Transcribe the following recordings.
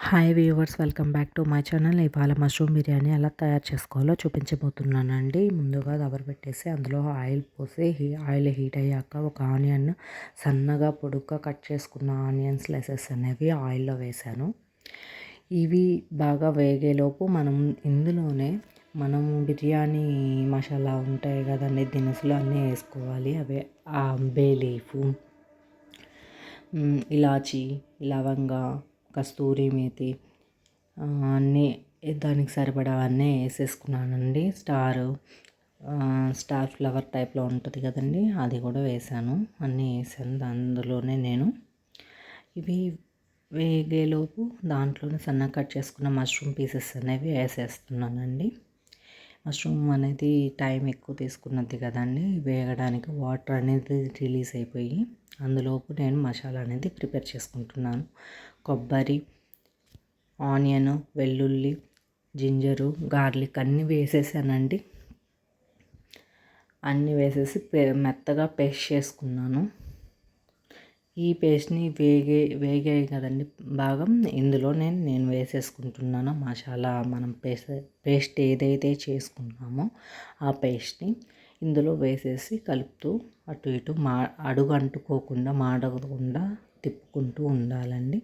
Hi viewers, welcome back to my channel. ఇవాళ mushroom biryani ఎలా తయారు చేసుకోవాలో చూపించబోతున్నానండి. ముందుగా దబర పెట్టేసి అందులో ఆయిల్ పోసి ఆయిల్ హీట్ అయ్యాక ఒక ఆనియన్ సన్నగా పొడుగ్గా కట్ చేసుకున్న ఆనియన్ స్లైసెస్ అనేవి ఆయిల్లో వేశాను. ఇవి బాగా వేగేలోపు ఇందులోనే బిర్యానీ మసాలా ఉంటాయి కదండి, దినుసులు అన్నీ వేసుకోవాలి. అవే బే లీఫు, ఇలాచి, లవంగ, కస్తూరి మేతి అన్నీ దానికి సరిపడా అన్నీ వేసేసుకున్నానండి. స్టార్ ఫ్లవర్ టైప్లో ఉంటుంది కదండి, అది కూడా వేసాను. అన్నీ వేసాను అందులోనే నేను. ఇవి వేగేలోపు దాంట్లోనే సన్నగా కట్ చేసుకున్న మష్రూమ్ పీసెస్ అనేవి వేసేస్తున్నానండి. మష్రూమ్ అనేది టైం ఎక్కువ తీసుకున్నది కదండి వేగడానికి. వాటర్ అనేది రిలీజ్ అయిపోయి అందులోపు నేను మసాలా అనేది ప్రిపేర్ చేసుకుంటున్నాను. కొబ్బరి, ఆనియన్, వెల్లుల్లి, జింజరు, గార్లిక్ అన్నీ వేసేసానండి. అన్నీ వేసేసి మెత్తగా పేస్ట్ చేసుకున్నాను. ఈ పేస్ట్ని వేగాయి కదండి బాగా, ఇందులో నేను వేసేసుకుంటున్నాను మసాలా. మనం పేస్ట్ ఏదైతే చేసుకున్నామో ఆ పేస్ట్ని ఇందులో వేసేసి కలుపుతూ అటు ఇటు అడుగు అంటుకోకుండా మాడకుండా తిప్పుకుంటూ ఉండాలండి.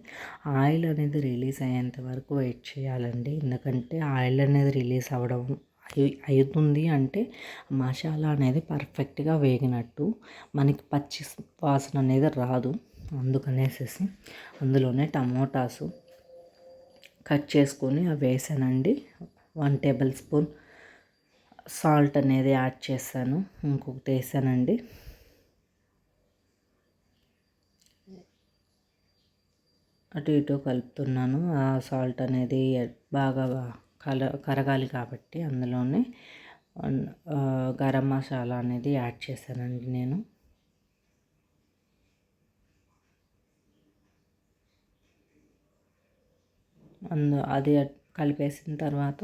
ఆయిల్ అనేది రిలీజ్ అయ్యేంత వరకు వెయిట్ చేయాలండి. ఎందుకంటే ఆయిల్ అనేది రిలీజ్ అవుతుంది అంటే మసాలా అనేది పర్ఫెక్ట్గా వేగినట్టు, మనకి పచ్చి వాసన అనేది రాదు. అందుకనేసి అందులోనే టమోటాసు కట్ చేసుకొని అవి వేసానండి. 1 టేబుల్ స్పూన్ సాల్ట్ అనేది యాడ్ చేశాను. ఇంకొకటి వేసానండి. అటు ఇటు కలుపుతున్నాను. ఆ సాల్ట్ అనేది బాగా కరగాలి కాబట్టి అందులోనే గరం మసాలా అనేది యాడ్ చేశానండి నేను. అది కలిపేసిన తర్వాత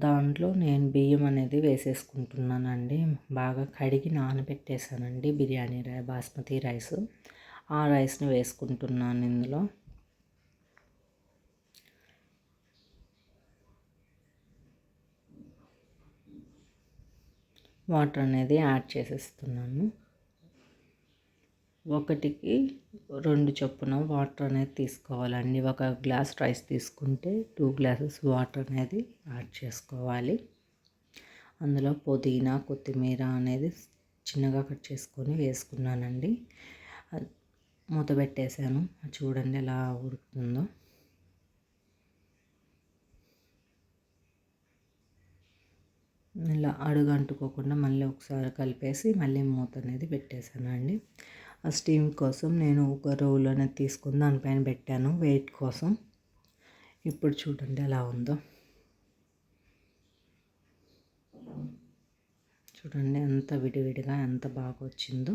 దాంట్లో నేను బియ్యం అనేది వేసేసుకుంటున్నానండి. బాగా కడిగి నానబెట్టేసానండి బిర్యానీ బాస్మతి రైస్. ఆ రైస్ని వేసుకుంటున్నాను ఇందులో. వాటర్ అనేది యాడ్ చేసేస్తున్నాను. 1కి 2 చొప్పున వాటర్ అనేది తీసుకోవాలండి. 1 గ్లాస్ రైస్ తీసుకుంటే 2 గ్లాసెస్ వాటర్ అనేది యాడ్ చేసుకోవాలి. అందులో పుదీనా, కొత్తిమీర అనేది చిన్నగా కట్ చేసుకొని వేసుకున్నానండి. మూత పెట్టేసాను. చూడండి ఎలా ఉడుకుతుందో. ఇలా అడుగు అంటుకోకుండా మళ్ళీ ఒకసారి కలిపేసి మళ్ళీ మూత అనేది పెట్టేశానండి. ఆ స్టీమ్ కోసం నేను ఒక రోల్ అనేది తీసుకుని దానిపైన పెట్టాను వెయిట్ కోసం. ఇప్పుడు చూడండి ఎలా ఉందో. చూడండి ఎంత విడివిడిగా ఎంత బాగా వచ్చిందో.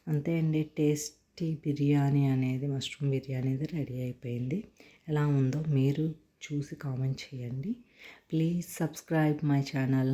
అంతే అండి, టేస్టీ బిర్యానీ అనేది, మష్రూమ్ బిర్యానీ అనేది రెడీ అయిపోయింది. ఎలా ఉందో మీరు చూసి కామెంట్ చేయండి. Please subscribe my channel.